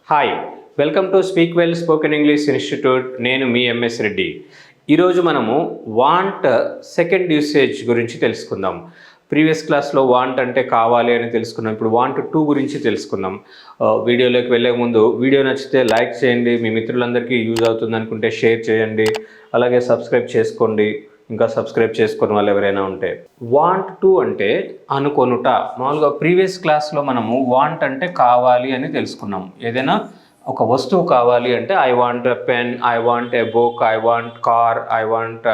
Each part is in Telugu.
Hi, welcome to speak well spoken English institute. నేను మీ ఎంఎస్ రెడ్డి. ఈరోజు మనము వాంట్ సెకండ్ యూసేజ్ గురించి తెలుసుకుందాం. ప్రీవియస్ క్లాస్లో వాంట్ అంటే కావాలి అని తెలుసుకున్నాం. ఇప్పుడు వాంట్ టు గురించి తెలుసుకుందాం. వీడియోలోకి వెళ్ళే ముందు వీడియో నచ్చితే లైక్ చేయండి, మీ మిత్రులందరికీ యూజ్ అవుతుంది అనుకుంటే షేర్ చేయండి, అలాగే సబ్స్క్రైబ్ చేసుకోండి ఇంకా సబ్స్క్రైబ్ చేసుకున్న వాళ్ళు ఎవరైనా ఉంటే. వాంట్ టు అంటే అనుకొనుట. మామూలుగా ప్రీవియస్ క్లాస్లో మనము వాంట్ అంటే కావాలి అని తెలుసుకున్నాం. ఏదైనా ఒక వస్తువు కావాలి అంటే I want a pen, I want a book, I want car, I want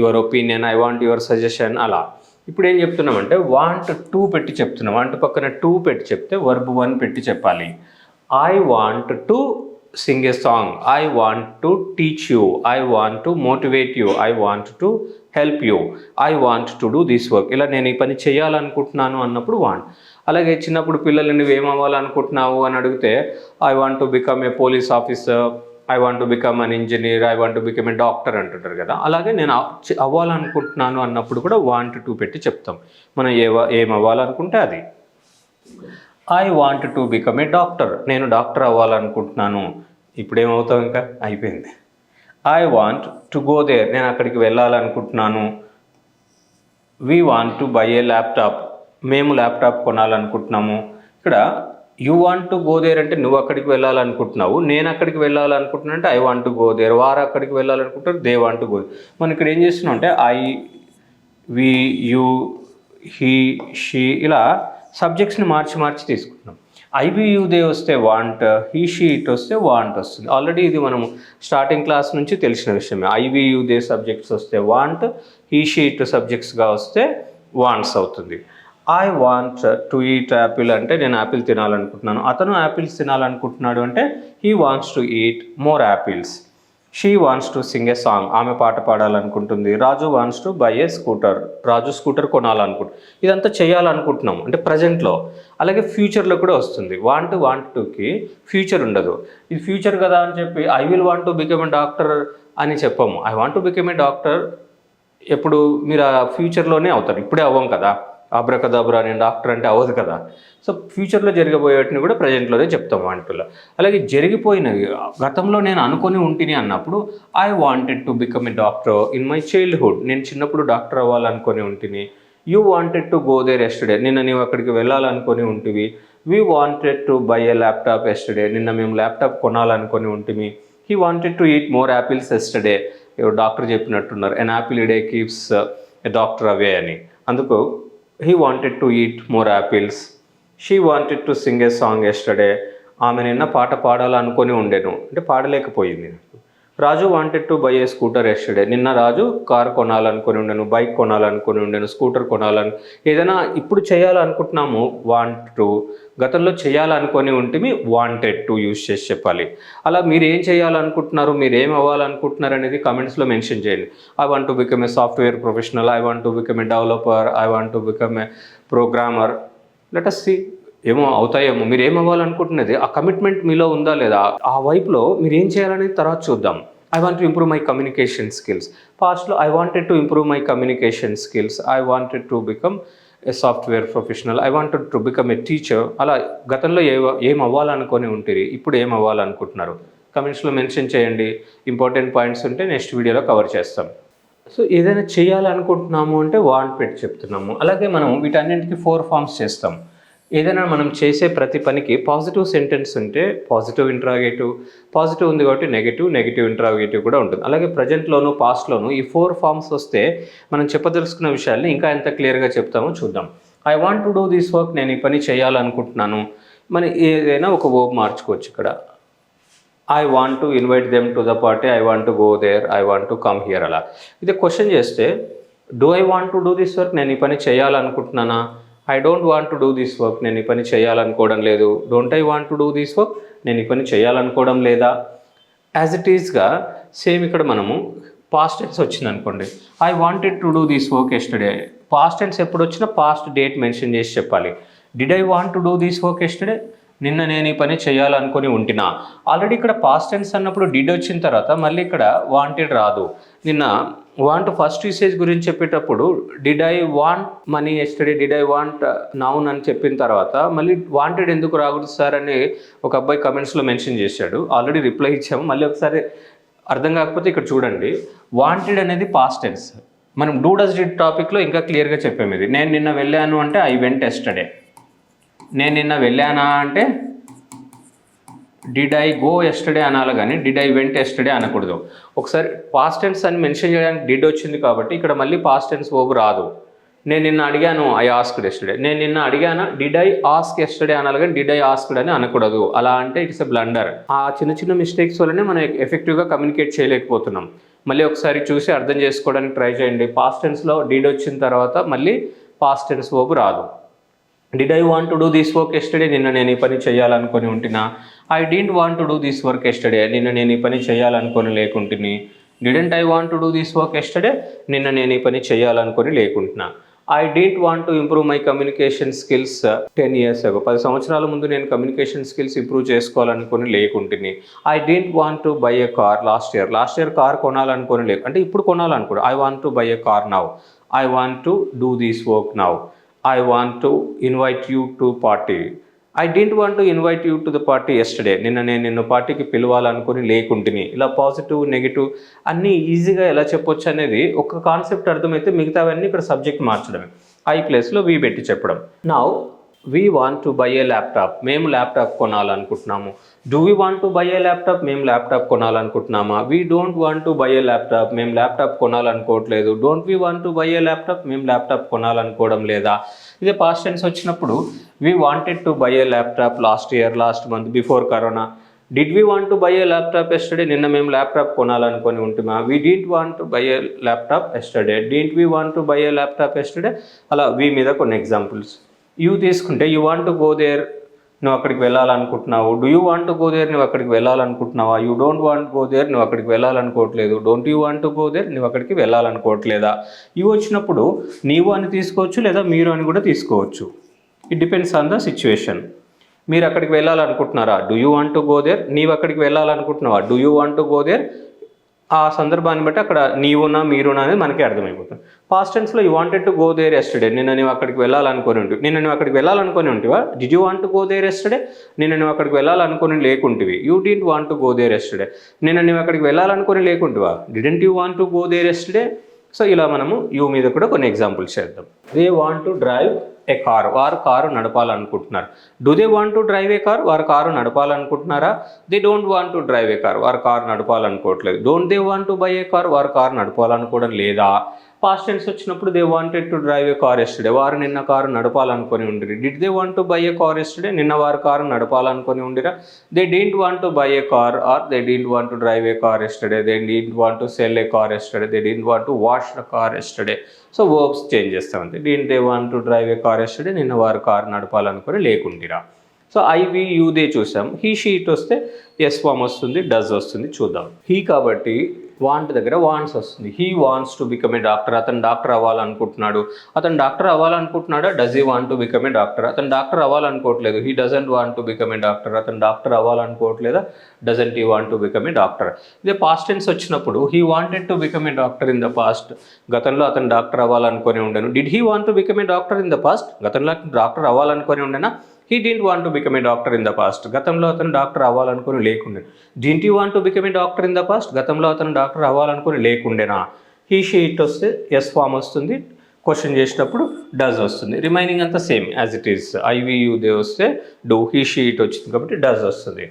your opinion, I want your suggestion. అలా ఇప్పుడు ఏం చెప్తున్నామంటే వాంట్ టు పెట్టి చెప్తున్నాం. వాంట్ పక్కన టు పెట్టి చెప్తే వర్బ్ వన్ పెట్టి చెప్పాలి. I want to sing a song, I want to teach you, I want to motivate you, I want to help you, I want to do this work. ఇలా నేను ఈ పని చేయాలనుకుంటున్నాను అన్నప్పుడు వాంట్. అలాగే చిన్నప్పుడు పిల్లలు నువ్వు ఏమవ్వాలనుకుంటున్నావు అని అడిగితే I want to become A police officer, I want to become an engineer, I want to become a doctor అంటుంటారు కదా. అలాగే నేను అవ్వాలనుకుంటున్నాను అన్నప్పుడు కూడా వాంట్ టు పెట్టి చెప్తాం. మనం ఏం అవ్వాలనుకుంటే అది. I want to become a doctor, నేను డాక్టర్ అవ్వాలనుకుంటున్నాను. ఇప్పుడు ఏమవుతావు, ఇంకా అయిపోయింది. I want to go there, నేను అక్కడికి వెళ్ళాలనుకుంటున్నాను. We want to buy a laptop, మేము ల్యాప్టాప్ కొనాలనుకుంటున్నాము. ఇక్కడ you want to go there అంటే నువ్వు అక్కడికి వెళ్ళాలనుకుంటున్నావు, నేను అక్కడికి వెళ్ళాలనుకుంటున్నా అంటే I want to go there, వారు అక్కడికి వెళ్ళాలనుకుంటారు, దే వాంట్ టు గో. మనం ఇక్కడ ఏం చేస్తున్నాం అంటే I, we, you, he, she ఇలా సబ్జెక్ట్స్ని మార్చి మార్చి తీసుకుంటున్నాం. ఐబియుదే వస్తే వాంట్, హీ షీ ఇట్ వస్తే వాంట్ వస్తుంది. ఆల్రెడీ ఇది మనం స్టార్టింగ్ క్లాస్ నుంచి తెలిసిన విషయమే. ఐబియుదే సబ్జెక్ట్స్ వస్తే వాంట్, హీ షీ ఇట్ సబ్జెక్ట్స్గా వస్తే వాంట్స్ అవుతుంది. I want to eat apple అంటే నేను యాపిల్ తినాలనుకుంటున్నాను. అతను యాపిల్స్ తినాలనుకుంటున్నాడు అంటే he wants to eat more apples. She wants to sing a song, ఆమె పాట పాడాలనుకుంటుంది. Raju wants to buy a scooter, Raju scooter కొనాలనుకుంటు. ఇదంతా చేయాలనుకుంటున్నాం అంటే ప్రజెంట్లో. అలాగే ఫ్యూచర్లో కూడా వస్తుంది. వాంట్ టుకి ఫ్యూచర్ ఉండదు. ఇది ఫ్యూచర్ కదా అని చెప్పి I will want to become a doctor అని చెప్పము. I want to become a doctor ఎప్పుడు మీరు ఆ ఫ్యూచర్లోనే అవుతారు, ఇప్పుడే అవ్వం కదా. ఆబ్రకదాబ్రా నేను డాక్టర్ అంటే అవ్వదు కదా. సో ఫ్యూచర్లో జరగబోయేటిని కూడా ప్రజెంట్లోనే చెప్తాం వాంటులో. అలాగే జరిగిపోయినవి గతంలో నేను అనుకొని ఉంటిని అన్నప్పుడు I wanted to become a doctor in my childhood, నేను చిన్నప్పుడు డాక్టర్ అవ్వాలనుకొని ఉంటిని. You wanted to go there yesterday, నిన్న నీవు అక్కడికి వెళ్ళాలనుకొని ఉంటివి. We wanted to buy a laptop yesterday, నిన్న మేము ల్యాప్టాప్ కొనాలనుకొని ఉంటిమి. He wanted to eat more apples yesterday, doctor చెప్పినట్టున్నారు an apple a day keeps a doctor away అని. అందుకు he wanted to eat more apples. She wanted to sing a song yesterday. ఆమె నిన్న పాట పాడాలనుకొని ఉండేను అంటే పాడలేకపోయింది. Raju wanted to buy a scooter yesterday, నిన్న రాజు కార్ కొనాలనుకొని ఉండను, బైక్ కొనాలనుకొని ఉండను, స్కూటర్ ఏదైనా ఇప్పుడు చేయాలనుకుంటున్నాము వాంట్ టు, గతంలో చేయాలనుకొని ఉంటే వాంటెడ్ టు యూజ్ చేసి చెప్పాలి. అలా మీరు ఏం చేయాలనుకుంటున్నారు, మీరు ఏం అవ్వాలనుకుంటున్నారు అనేది కమెంట్స్లో మెన్షన్ చేయండి. I want to become a software professional, I want to become a developer, I want to become a programmer. Let us see ఏమో అవుతాయేమో. మీరు ఏం అవ్వాలనుకుంటున్నది ఆ కమిట్మెంట్ మీలో ఉందా లేదా, ఆ వైపులో మీరు ఏం చేయాలనేది తర్వాత చూద్దాం. I want to improve my communication skills. పాస్ట్లో I wanted to improve my communication skills, I wanted to become a software professional, I wanted to become a teacher. అలా గతంలో ఏం అవ్వాలనుకొని ఉంటుంది, ఇప్పుడు ఏం అవ్వాలనుకుంటున్నారు కమెంట్స్లో మెన్షన్ చేయండి. ఇంపార్టెంట్ పాయింట్స్ ఉంటే నెక్స్ట్ వీడియోలో కవర్ చేస్తాం. సో ఏదైనా చేయాలనుకుంటున్నాము అంటే వాంట్ పెట్టి చెప్తున్నాము. అలాగే మనం వీటన్నింటికి 4 ఫార్మ్స్ చేస్తాం. ఏదైనా మనం చేసే ప్రతి పనికి పాజిటివ్ సెంటెన్స్ ఉంటే పాజిటివ్ ఇంట్రాగేటివ్, పాజిటివ్ ఉంది కాబట్టి నెగిటివ్ ఇంట్రాగేటివ్ కూడా ఉంటుంది. అలాగే ప్రజెంట్లోను పాస్ట్లోను ఈ 4 ఫార్మ్స్ వస్తే మనం చెప్పదలుచుకున్న విషయాల్ని ఇంకా ఎంత క్లియర్గా చెప్తామో చూద్దాం. I want to do this work, నేను ఈ పని చేయాలనుకుంటున్నాను. మనం ఏదైనా ఒక వర్బ్ మార్చుకోవచ్చు ఇక్కడ. I want to invite them to the party, I want to go there, I want to come here. అలా ఇది క్వశ్చన్ చేస్తే do I want to do this work, నేను ఈ పని చేయాలనుకుంటున్నానా. I don't want to do this work, నేను ఈ పని చేయాలనుకోవడం లేదు. Don't I want to do this work, నేను ఈ పని చేయాలనుకోవడం లేదా. యాజ్ ఇట్ ఈస్గా సేమ్ ఇక్కడ మనము పాస్ట్ టెన్స్ వచ్చింది అనుకోండి. I wanted to do this work yesterday, past tense ఎప్పుడు వచ్చినా పాస్ట్ డేట్ మెన్షన్ చేసి చెప్పాలి. Did I want to do this work yesterday, నిన్న నేను ఈ పని చేయాలనుకొని ఉంటినా. ఆల్రెడీ ఇక్కడ పాస్ట్ టెన్స్ అన్నప్పుడు డిడ్ వచ్చిన తర్వాత మళ్ళీ ఇక్కడ వాంటెడ్ రాదు. నిన్న వాంట్ ఫస్ట్ యూసేజ్ గురించి చెప్పేటప్పుడు did I want money yesterday, did I want noun అని చెప్పిన తర్వాత మళ్ళీ వాంటెడ్ ఎందుకు రాకూడదు సార్ అని ఒక అబ్బాయి కమెంట్స్లో మెన్షన్ చేశాడు. ఆల్రెడీ రిప్లై ఇచ్చాము, మళ్ళీ ఒకసారి అర్థం కాకపోతే ఇక్కడ చూడండి. వాంటెడ్ అనేది పాస్ట్ టెన్స్. మనం డూ డస్ డిడ్ టాపిక్లో ఇంకా క్లియర్గా చెప్పాము ఇది. నేను నిన్న వెళ్ళాను అంటే ఐ వెంట్ ఎస్టర్డే. నేను నిన్న వెళ్ళానా అంటే డిడ్ ఐ గో ఎస్టర్డే అనాలి, కానీ డిడ్ ఐ వెంట్ ఎస్టర్డే అనకూడదు. ఒకసారి పాస్ట్ టెన్స్ అని మెన్షన్ చేయడానికి డిడ్ వచ్చింది కాబట్టి ఇక్కడ మళ్ళీ పాస్ట్ టెన్స్ వర్బ్ రాదు. నేను నిన్న అడిగాను, ఐ ఆస్క్డ్ ఎస్టర్డే. నేను నిన్న అడిగానా, డిడ్ ఐ ఆస్క్ ఎస్టర్డే అనాలి, కానీ డిడ్ ఐ ఆస్క్డ్ అని అనకూడదు. అలా అంటే ఇట్స్ ఎ బ్లండర్. ఆ చిన్న చిన్న మిస్టేక్స్ వల్లనే మనం ఎఫెక్టివ్గా కమ్యూనికేట్ చేయలేకపోతున్నాం. మళ్ళీ ఒకసారి చూసి అర్థం చేసుకోవడానికి ట్రై చేయండి. పాస్ట్ టెన్స్లో డిడ్ వచ్చిన తర్వాత మళ్ళీ పాస్ట్ టెన్స్ వర్బ్ రాదు. Did I want to do this work yesterday, నిన్న నేను ఈ పని చేయాలనుకొని ఉంటున్నా. I didn't want to do this work yesterday, నిన్న నేను ఈ పని చేయాలనుకొని లేకుంటుని. Didn't I want to do this work yesterday, నిన్న నేను ఈ పని చేయాలనుకొని లేకుంటున్నా. I didn't want to improve my communication skills 10 years ago, 10 సంవత్సరాల ముందు నేను కమ్యూనికేషన్ స్కిల్స్ ఇంప్రూవ్ చేసుకోవాలనుకొని లేకుంటుని. I didn't want to buy a car last year car కొనాలనుకొని లేకు, అంటే ఇప్పుడు కొనాలనుకో. I want to buy a car now, I want to do this work now. I want to invite you to party. I didn't want to invite you to the party yesterday. నిన్ను పార్టీకి పిలవాలనుకుని లేకుంటుని. ఇలా పాజిటివ్ నెగిటివ్ అన్నీ ఈజీగా ఎలా చెప్పొచ్చు అనేది ఒక కాన్సెప్ట్ అర్థమైతే మిగతావన్నీ ఇక్కడ సబ్జెక్ట్ మార్చడమే. ఐ ప్లేస్లో వి పెట్టి చెప్పడం. Now we want to buy a laptop, మేము ల్యాప్టాప్ కొనాలనుకుంటున్నాము. Do we want to buy a laptop, మేము ల్యాప్టాప్ కొనాలనుకుంటున్నామా. We don't want to buy a laptop, మేము ల్యాప్టాప్ కొనాలనుకోవట్లేదు. Don't we want to buy a laptop, మేము ల్యాప్టాప్ కొనాలనుకోవడం లేదా. ఇదే పాస్ట్ టెన్స్ వచ్చినప్పుడు we wanted to buy a laptop last year, last month, before corona. Did we want to buy a laptop yesterday, నిన్న మేము ల్యాప్టాప్ కొనాలనుకొని ఉంటుమా. We didn't want to buy a laptop yesterday, didn't we want to buy a laptop yesterday. అలా వీ మీద కొన్ని ఎగ్జాంపుల్స్. యూ తీసుకుంటే you want to go there, నువ్వు అక్కడికి వెళ్ళాలనుకుంటున్నావు. Do you want to go there, నువ్వు అక్కడికి వెళ్ళాలనుకుంటున్నావా. You don't want go there, నువ్వు అక్కడికి వెళ్ళాలనుకోవట్లేదు. Don't you want to go there, నువ్వు అక్కడికి వెళ్ళాలనుకోవట్లేదా. యూ వచ్చినప్పుడు నీవు అని తీసుకోవచ్చు, లేదా మీరు అని కూడా తీసుకోవచ్చు. It depends on the situation. మీరు అక్కడికి వెళ్ళాలనుకుంటున్నారా, do you want to go there. నీవు అక్కడికి వెళ్ళాలనుకుంటున్నావా, do you want to go there. ఆ సందర్భాన్ని బట్టి అక్కడ నీవునా మీరునా అనేది మనకి అర్థమైపోతుంది. పాస్ట్ టెన్స్లో you wanted to go there yesterday, నిన్న నువ్వు అక్కడికి వెళ్ళాలనుకొని ఉంటివి. నిన్న నువ్వు అక్కడికి వెళ్ళాలనుకొని ఉంటివా. Did you want to go there yesterday, నిన్న నువ్వు అక్కడికి వెళ్ళాలనుకొని లేకుంటివి. You didn't want to go there yesterday, నిన్న నువ్వు అక్కడికి వెళ్ళాలనుకొని లేకుంటివా. Didn't you want to go there yesterday. So ఇలా మనము యూ మీద కూడా కొన్ని ఎగ్జాంపుల్స్ చేద్దాం. They want to drive a car, వారు కారు నడపాలనుకుంటున్నారు. Do they want to drive a car, వారు కారు నడపాలనుకుంటున్నారా. They don't want to drive a car, వారు కారు నడపాలనుకోవట్లేదు. Don't they want to buy a car, వారు కారు నడపాలనుకోవడం లేదా. పాస్ట్ టెన్స్ వచ్చినప్పుడు they wanted to drive a car yesterday, వారు నిన్న కారు నడపాలనుకొని ఉండిరి. Did they want to buy a car yesterday, నిన్న వారు కారు నడపాలనుకొని ఉండిరా. They didn't want to buy a car or they didn't want to drive a car yesterday. They didn't want to sell a car yesterday, they didn't want to wash the car yesterday. So verbs change చేస్తాం అంతే. Didn't they want to drive a car yesterday, నిన్న వారు కారు నడపాలనుకొని లేకుండిరా. So I we you they చూసాం. హీ షీ ఇట్ వస్తే ఎస్ ఫామ్ వస్తుంది, డస్ వస్తుంది. చూద్దాం. హీ కాబట్టి వాంట్ దగ్గర వాంట్స్ వస్తుంది. He wants to become a doctor, అతను డాక్టర్ అవ్వాలనుకుంటున్నాడు. అతను డాక్టర్ అవ్వాలనుకుంటున్నాడా. Does he want to become a doctor, అతను డాక్టర్ అవ్వాలనుకోవట్లేదు. He doesn't want to become a doctor, అతను డాక్టర్ అవ్వాలనుకోవట్లేదా. Doesn't he want to become a doctor. ఇదే పాస్ట్ టెన్స్ వచ్చినప్పుడు he wanted to become a doctor in the past, గతంలో అతను డాక్టర్ అవ్వాలనుకొని ఉండను. Did he want to become a doctor in the past, గతంలో డాక్టర్ అవ్వాలనుకొని ఉండేనా. He didn't want to become a doctor in the past, గతంలో అతను డాక్టర్ అవ్వాలనుకుని లేకుండే. Didn't you want to become a doctor in the past, గతంలో అతను డాక్టర్ అవ్వాలనుకుని లేకుండేనా. హీ షీ ఇట్ వస్తే ఎస్ ఫామ్ వస్తుంది. క్వశ్చన్ చేసినప్పుడు డస్ వస్తుంది. రిమైనింగ్ అంతా same as it is. I we you they వస్తే డూ, హీ షీ ఇట్ వచ్చింది కాబట్టి డస్ వస్తుంది.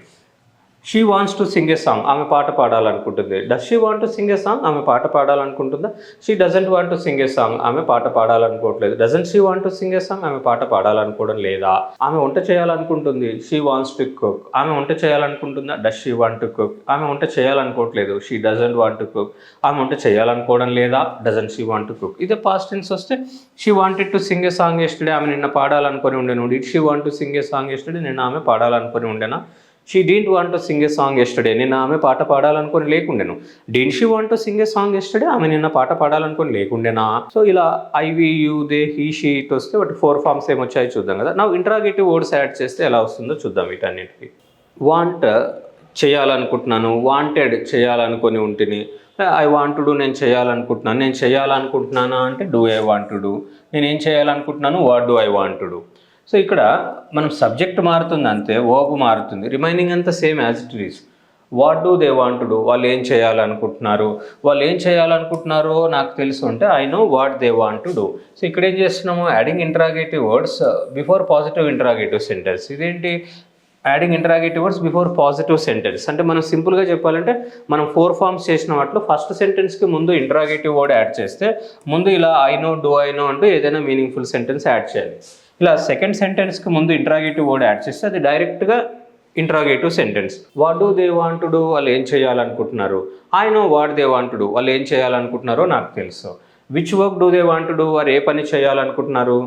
She wants to sing a song, ఆమె పాట పాడాలనుకుంటుంది. Does she want to sing a song, ఆమె పాట పాడాలనుకుంటుందా. She doesn't want to sing a song, ఆమె పాట పాడాలనుకోవట్లేదు. Doesn't she want to sing a song, ఆమె పాట పాడాలనుకోవడం లేదా. ఆమె వంట చేయాలనుకుంటుంది. షీ వాంట్స్ టు కుక్, ఆమె వంట చేయాలనుకుంటుందా. Does she want to cook, ఆమె వంట చేయాలనుకోవట్లేదు. She doesn't want to cook, ఆమె వంట చేయాలనుకోవడం లేదా. Doesn't she want to cook. ఇదే పాస్ట్ టెన్స్ వస్తే she wanted to sing a song yesterday, ఆమె నిన్న పాడాలనుకొని ఉండేను. Did she want to sing a song yesterday, నిన్న ఆమె పాడాలనుకొని ఉండేనా. She didn't want to sing a song yesterday, నిన్న ఆమె పాట పాడాలనుకొని లేకుండెను. Didn't she want to sing a song yesterday, ఆమె నిన్న పాట పాడాలనుకొని లేకుండేనా. సో ఇలా I we you they he she it వస్తే వాటి 4 ఫార్మ్స్ ఏమొచ్చాయో చూద్దాం కదా. నా ఇంట్రాగేటివ్ వర్డ్స్ యాడ్ చేస్తే ఎలా వస్తుందో చూద్దాం. వీటన్నిటికీ వాంట్ చేయాలనుకుంటున్నాను, వాంటెడ్ చేయాలనుకొని ఉంటిని, ఐ వాంట్ టు డూ నేను చేయాలనుకుంటున్నాను. నేను చేయాలనుకుంటున్నానా అంటే do I want to do. నేను ఏం చేయాలనుకుంటున్నాను what do I want to do. So ఇక్కడ మనం సబ్జెక్ట్ మారుతుంది అంతే, వర్బ్ మారుతుంది, రిమైనింగ్ అంతా same as it is. What do they want to do, వాళ్ళు ఏం చేయాలనుకుంటున్నారు, వాళ్ళు ఏం చేయాలనుకుంటున్నారో నాకు తెలుసు అంటే I know what they want to do. So ఇక్కడ ఏం చేస్తున్నాము, adding interrogative words before positive interrogative sentence. ఇదేంటి adding interrogative words before positive sentence అంటే మనం సింపుల్గా చెప్పాలంటే మనం 4 ఫార్మ్స్ చేసిన వాటిలో ఫస్ట్ సెంటెన్స్కి ముందు ఇంటరాగేటివ్ వర్డ్ యాడ్ చేస్తే ముందు ఇలా I know do I know అంటూ ఏదైనా మీనింగ్ఫుల్ సెంటెన్స్ యాడ్ చేయాలి. ఇలా సెకండ్ సెంటెన్స్కి ముందు ఇంటరాగేటివ్ వర్డ్ యాడ్ చేస్తే అది డైరెక్ట్గా interrogative sentence. What do they want to do, వాళ్ళు ఏం చేయాలనుకుంటున్నారు. I know what they want to do, వాళ్ళు ఏం చేయాలనుకుంటున్నారో నాకు తెలుసు. Which work do they want to do, వారు ఏ పని చేయాలనుకుంటున్నారు,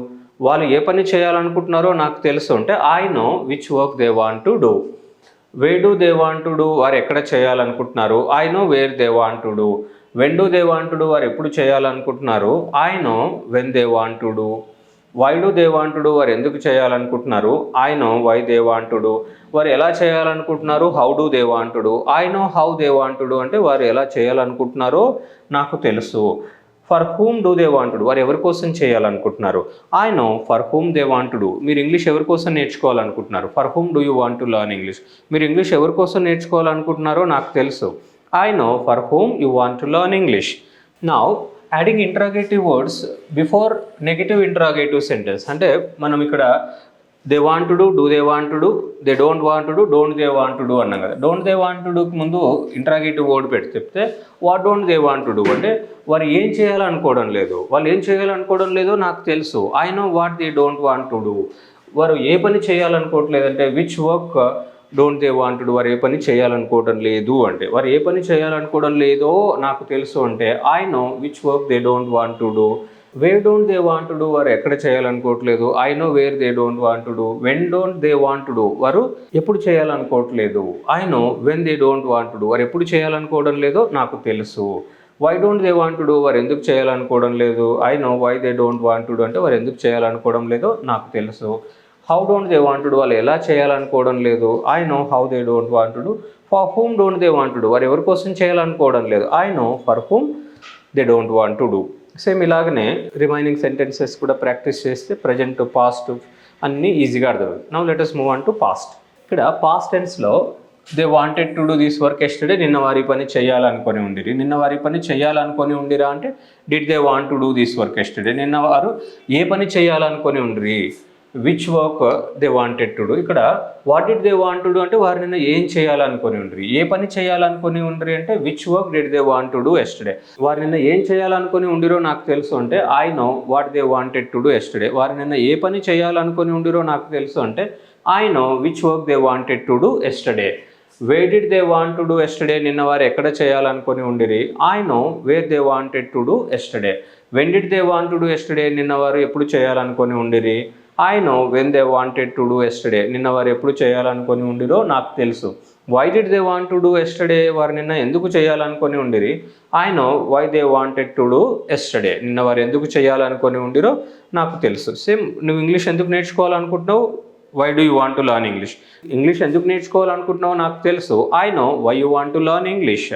వాళ్ళు ఏ పని చేయాలనుకుంటున్నారో నాకు తెలుసు అంటే I know which work they want to do. Where do they want to do, వారు ఎక్కడ చేయాలనుకుంటున్నారు. I know where they want to do. When do they want to do, వారు ఎప్పుడు చేయాలనుకుంటున్నారు. I know when they want to do. Why do they want to do, వారు ఎందుకు చేయాలనుకుంటున్నారు. I know why they want to do. వారు ఎలా చేయాలనుకుంటున్నారు. How do they want to do. I know how they want to do అంటే వారు ఎలా చేయాలనుకుంటున్నారో నాకు తెలుసు. For whom do they want to do, వారు ఎవరి కోసం చేయాలనుకుంటున్నారు. I know for whom they want to do. మీరు ఇంగ్లీష్ ఎవరి కోసం నేర్చుకోవాలనుకుంటున్నారు. For whom do you want to learn English. మీరు ఇంగ్లీష్ ఎవరి కోసం నేర్చుకోవాలనుకుంటున్నారో నాకు తెలుసు. I know for whom you want to learn English. Now adding interrogative words before negative interrogative sentence అంటే మనం ఇక్కడ they want to do, do they want to do, they don't want to do, don't they want to do అన్నాం కదా. డోంట్ దే వాంట్ టు డూకి ముందు ఇంటరాగేటివ్ వర్డ్ పెట్టి చెప్తే what don't they want to do అంటే వారు ఏం చేయాలనుకోవడం లేదు, వాళ్ళు ఏం చేయాలనుకోవడం లేదో నాకు తెలుసు. I know what they don't want to do. వారు ఏ పని చేయాలనుకోవట్లేదు అంటే which work don't they want to do, వారు ఏ పని చేయాలనుకోవడం లేదు అంటే వారు ఏ పని చేయాలనుకోవడం లేదో నాకు తెలుసు అంటే I know which work they don't want to do. Where don't they want to do, వారు ఎక్కడ చేయాలనుకోవట్లేదు. I know where they don't want to do. When don't they want to do, వారు ఎప్పుడు చేయాలనుకోవట్లేదు. I know when they don't want to do, వారు ఎప్పుడు చేయాలనుకోవడం లేదో నాకు తెలుసు. Why don't they want to do, వారు ఎందుకు చేయాలనుకోవడం లేదు. I know why they don't want to do అంటే వారు ఎందుకు చేయాలనుకోవడం లేదో నాకు తెలుసు. How don't they want to do, వాళ్ళు ఎలా చేయాలనుకోవడం లేదు. I no how they don't want to do. For whom don't they want to do, వారు ఎవరి కోసం చేయాలనుకోవడం లేదు. I know for whom they don't want to do. Same ఇలాగనే రిమైనింగ్ సెంటెన్సెస్ కూడా ప్రాక్టీస్ చేస్తే ప్రజెంట్ పాస్ట్ అన్నీ ఈజీగా అర్థమవుతుంది. Now let us move on to past. ఇక్కడ past టెన్స్లో they wanted to do this work yesterday, నిన్న వారి పని చేయాలనుకొని ఉండిరి. నిన్న వారి పని చేయాలనుకొని ఉండిరా అంటే did they want to do this work yesterday, నిన్న వారు ఏ పని చేయాలనుకొని ఉండిరి. Which work they wanted to do. ఇక్కడ what did they want to do అంటే వారు నిన్న ఏం చేయాలనుకొని ఉండ్రి. ఏ పని చేయాలనుకొని ఉండ్రి అంటే which work did they want to do yesterday. వారు నిన్న ఏం చేయాలనుకొని ఉండిరో నాకు తెలుసు అంటే I know what they wanted to do yesterday. వారు నిన్న ఏ పని చేయాలనుకొని ఉండిరో నాకు తెలుసు అంటే I know which work they wanted to do yesterday. Where did they want to do yesterday, నిన్న వారు ఎక్కడ చేయాలనుకొని ఉండిరి. I know where they wanted to do yesterday. When did they want to do yesterday, నిన్న వారు ఎప్పుడు చేయాలనుకొని ఉండిరి. I know when they wanted to do yesterday, నిన్న వారు ఎప్పుడు చేయాలనుకొని ఉండిరో నాకు తెలుసు. Why did they want to do yesterday, వారు నిన్న ఎందుకు చేయాలనుకొని ఉండిరి. I know why they wanted to do yesterday, నిన్న వారు ఎందుకు చేయాలనుకొని ఉండిరో నాకు తెలుసు. సేమ్ నువ్వు ఇంగ్లీష్ ఎందుకు నేర్చుకోవాలనుకుంటున్నావు. Why do you want to learn English. English ఎందుకు నేర్చుకోవాలనుకుంటున్నావో నాకు తెలుసు. I know why you want to learn English.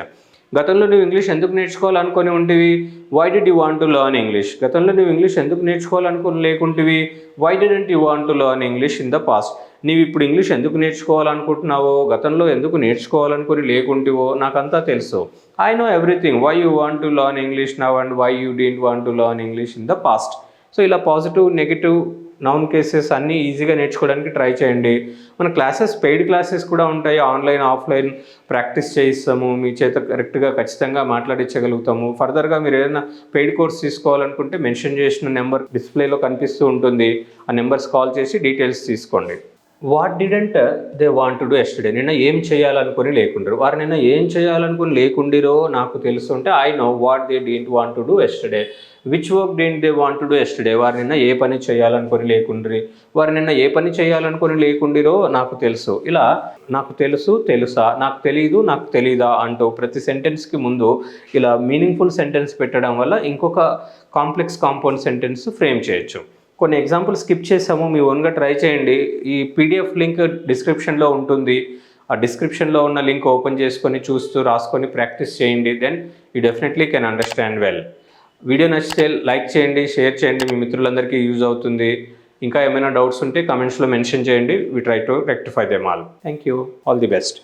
గతంలో నువ్వు ఇంగ్లీష్ ఎందుకు నేర్చుకోవాలనుకొని ఉంటివి. Why did you want to learn English. గతంలో నువ్వు ఇంగ్లీష్ ఎందుకు నేర్చుకోవాలనుకుని లేకుంటివి. Why didn't you want to learn English in the past. నీవు ఇప్పుడు ఇంగ్లీష్ ఎందుకు నేర్చుకోవాలనుకుంటున్నావో, గతంలో ఎందుకు నేర్చుకోవాలనుకుని లేకుంటివో నాకంతా తెలుసు. I know everything why you want to learn English now and why you didn't want to learn English in the past. So ఇలా పాజిటివ్ నెగిటివ్ నౌన్ కేసెస్ అన్నీ ఈజీగా నేర్చుకోవడానికి ట్రై చేయండి. మన క్లాసెస్ పెయిడ్ క్లాసెస్ కూడా ఉంటాయి, ఆన్లైన్ ఆఫ్లైన్ ప్రాక్టీస్ చేయిస్తాము. మీ చేత కరెక్ట్గా ఖచ్చితంగా మాట్లాడించగలుగుతాము. ఫర్దర్గా మీరు ఏదైనా పెయిడ్ కోర్స్ తీసుకోవాలనుకుంటే మెన్షన్ చేసిన నెంబర్ డిస్ప్లేలో కనిపిస్తూ ఉంటుంది. ఆ నెంబర్స్ కాల్ చేసి డీటెయిల్స్ తీసుకోండి. What didn't they want to do yesterday, నిన్న ఏం చేయాలనుకుని లేకుండరు. వారు నిన్న ఏం చేయాలనుకుని లేకుండిరో నాకు తెలుసుంటే I know what they didn't want to do yesterday. Which work didn't they want to do yesterday, వారు నిన్న ఏ పని చేయాలనుకొని లేకుండ్రి. వారు నిన్న ఏ పని చేయాలనుకొని లేకుండిరో నాకు తెలుసు. ఇలా నాకు తెలుసు, తెలుసా, నాకు తెలీదు, నాకు తెలీదా అంటూ ప్రతి సెంటెన్స్కి ముందు ఇలా మీనింగ్ఫుల్ సెంటెన్స్ పెట్టడం వల్ల ఇంకొక కాంప్లెక్స్ కాంపౌండ్ సెంటెన్స్ ఫ్రేమ్ చేయొచ్చు. కొన్ని ఎగ్జాంపుల్ స్కిప్ చేసాము, మీ ఓన్గా ట్రై చేయండి. ఈ పీడిఎఫ్ లింక్ డిస్క్రిప్షన్లో ఉంటుంది. ఆ డిస్క్రిప్షన్లో ఉన్న లింక్ ఓపెన్ చేసుకొని చూస్తూ రాసుకొని ప్రాక్టీస్ చేయండి. Then you definitely can understand well. Video నచ్చితే లైక్ చేయండి, షేర్ చేయండి, మీ మిత్రులందరికీ యూజ్ అవుతుంది. ఇంకా ఏమైనా డౌట్స్ ఉంటే కమెంట్స్లో మెన్షన్ చేయండి. We try to rectify them all. Thank you. All the best.